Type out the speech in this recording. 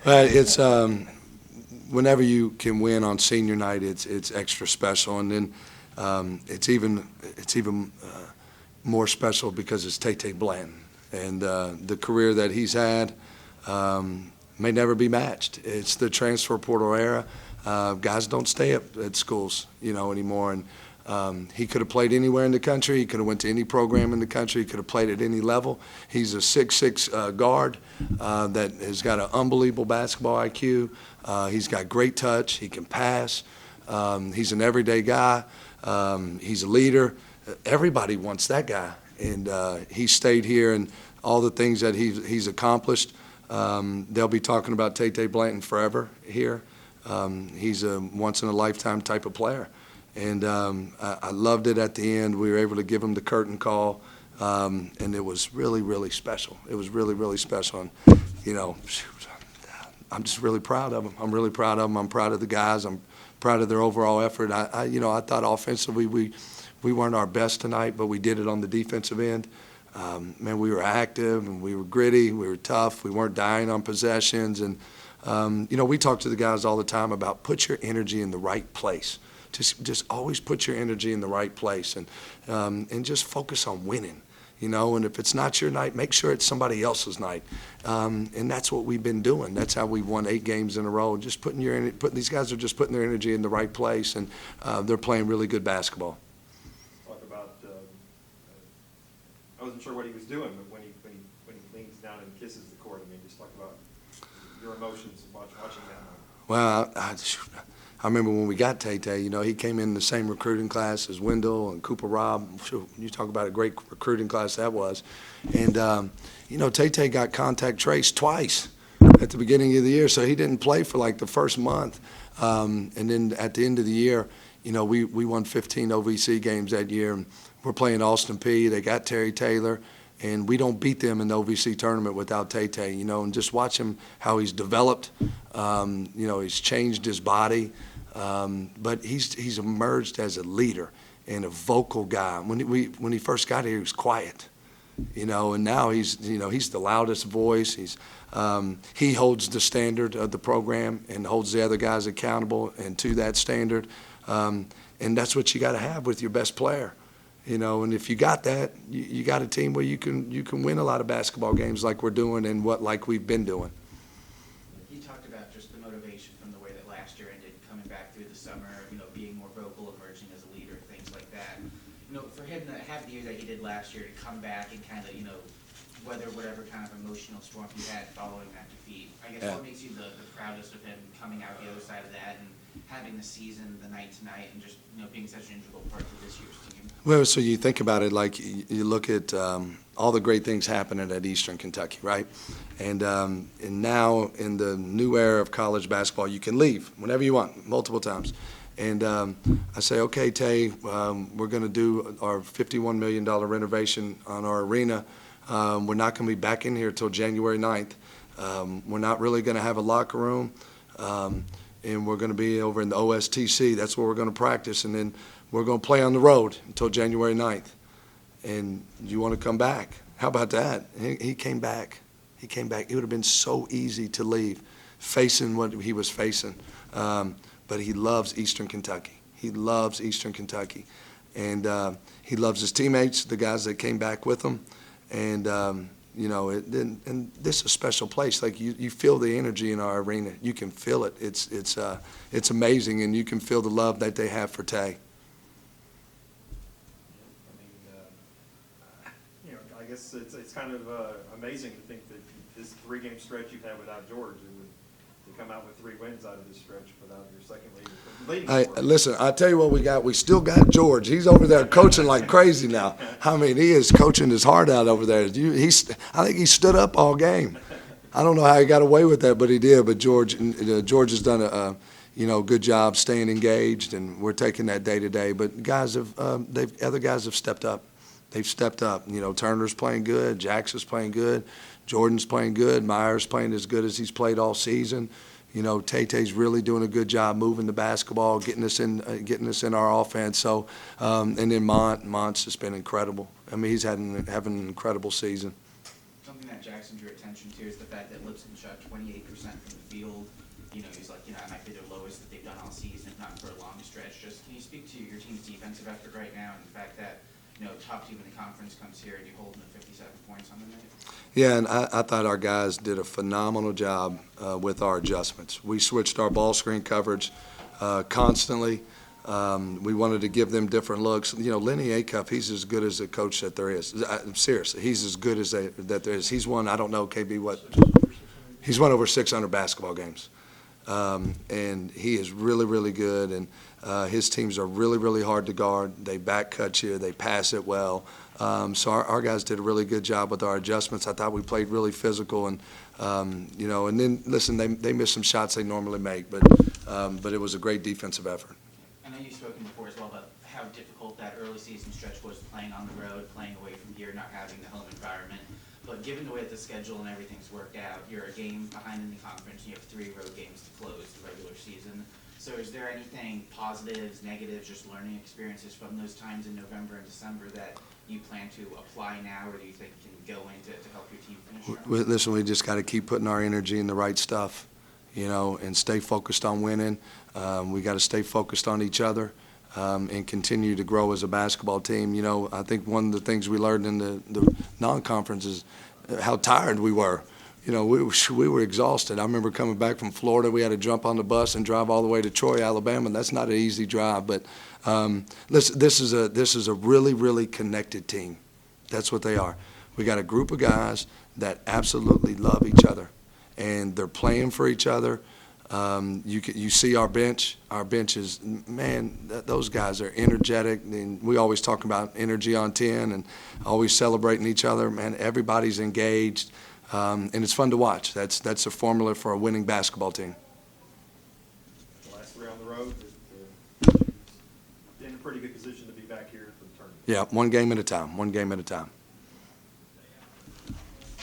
Well, it's whenever you can win on senior night, it's extra special, and then it's even more special because it's Tay Blanton, and the career that he's had may never be matched. It's the transfer portal era. Guys don't stay at schools, anymore, and he could have played anywhere in the country. He could have went to any program in the country. He could have played at any level. He's a 6'6" guard that has got an unbelievable basketball IQ. He's got great touch. He can pass. He's an everyday guy. He's a leader. Everybody wants that guy, and he stayed here, and all the things that he's accomplished, they'll be talking about Tay Blanton forever here. He's a once-in-a-lifetime type of player. And I loved it at the end. We were able to give him the curtain call, and it was really, really special. It was really, really special. And, I'm just really proud of him. I'm really proud of him. I'm proud of the guys. I'm proud of their overall effort. I thought offensively we weren't our best tonight, but we did it on the defensive end. Man, we were active, and we were gritty. We were tough. We weren't dying on possessions. And, we talk to the guys all the time about put your energy in the right place. Just always put your energy in the right place, and just focus on winning, and if it's not your night, make sure it's somebody else's night. And that's what we've been doing. That's how we've won 8 games in a row. Just these guys are just putting their energy in the right place, and they're playing really good basketball. Talk about, I wasn't sure what he was doing, but when he leans down and kisses the court, just talk about your emotions watching that. Well, I remember when we got Tay, he came in the same recruiting class as Wendell and Cooper Robb. You talk about a great recruiting class that was. And, Tay got contact traced twice at the beginning of the year, so he didn't play for like the first month. And then at the end of the year, we won 15 OVC games that year. And we're playing Austin Peay. They got Terry Taylor. And we don't beat them in the OVC tournament without Tay, and just watch him, how he's developed. He's changed his body. But he's emerged as a leader and a vocal guy. When he first got here, he was quiet, and now he's the loudest voice. He holds the standard of the program and holds the other guys accountable and to that standard. And that's what you got to have with your best player. And if you got that, you got a team where you can win a lot of basketball games like we're doing and like we've been doing. You talked about just the motivation from the way that last year ended, coming back through the summer, being more vocal, emerging as a leader, things like that. For him to have the year that he did last year, to come back and kind of, weather whatever kind of emotional storm he had following that defeat. I guess what makes you the proudest of him coming out the other side of that and having the season, the night to night, and just being such an integral part of this year's team? Well, so you think about it, like you look at all the great things happening at Eastern Kentucky, right? And now in the new era of college basketball, you can leave whenever you want, multiple times. And I say, okay, Tay, we're going to do our $51 million renovation on our arena. We're not going to be back in here until January 9th. We're not really going to have a locker room. And we're going to be over in the OSTC. That's where we're going to practice. And then we're going to play on the road until January 9th. And you want to come back? How about that? He came back. He came back. It would have been so easy to leave, facing what he was facing. But he loves Eastern Kentucky. He loves Eastern Kentucky. And he loves his teammates, the guys that came back with him. And and this is a special place. Like you feel the energy in our arena. You can feel it. It's amazing, and you can feel the love that they have for Tay. I guess it's kind of amazing to think that this 3-game stretch you've had without George, to come out with 3 wins out of this stretch without your second leading. Hey, listen, I'll tell you what we got. We still got George. He's over there coaching like crazy now. He is coaching his heart out over there. I think he stood up all game. I don't know how he got away with that, but he did. But George has done a good job staying engaged, and we're taking that day to day. But other guys have stepped up. They've stepped up. Turner's playing good. Jackson's playing good. Jordan's playing good. Myers playing as good as he's played all season. Tay-Tay's really doing a good job moving the basketball, getting us in our offense. So, and then Mont's just been incredible. He's having an incredible season. Something that Jackson drew attention to is the fact that Lipscomb shot 28% from the field. You know, he's like, it might be their lowest that they've done all season, if not for a long stretch. Just, can you speak to your team's defensive effort right now and the fact that, top team in the conference comes here and you're holding to 57 points on the night? Yeah, and I thought our guys did a phenomenal job with our adjustments. We switched our ball screen coverage constantly. We wanted to give them different looks. Lenny Acuff, he's as good as a coach that there is. Seriously, he's as good as that there is. He's won, I don't know, KB, what? He's won over 600 basketball games. And he is really, really good. And his teams are really, really hard to guard. They back cut you. They pass it well. So our guys did a really good job with our adjustments. I thought we played really physical. And, and then, listen, they missed some shots they normally make. But it was a great defensive effort. I know you've spoken before as well about how difficult that early season stretch was playing on the road, playing away from here, not having the home environment. But given the way that the schedule and everything's worked out, you're a game behind in the conference, and you have 3 road games to close the regular season. So is there anything positives, negatives, just learning experiences from those times in November and December that you plan to apply now, or do you think can go into to help your team finish strong? Listen, we just got to keep putting our energy in the right stuff, and stay focused on winning. We got to stay focused on each other. And continue to grow as a basketball team. I think one of the things we learned in the non-conference is how tired we were. We were exhausted. I remember coming back from Florida. We had to jump on the bus and drive all the way to Troy, Alabama. And that's not an easy drive. But listen, this is a really, really connected team. That's what they are. We got a group of guys that absolutely love each other, and they're playing for each other. You see our bench. Our bench is, man, those guys are energetic. And we always talk about energy on 10 and always celebrating each other. Man, everybody's engaged, and it's fun to watch. That's a formula for a winning basketball team. The last 3 on the road, in a pretty good position to be back here for the tournament. Yeah, one game at a time.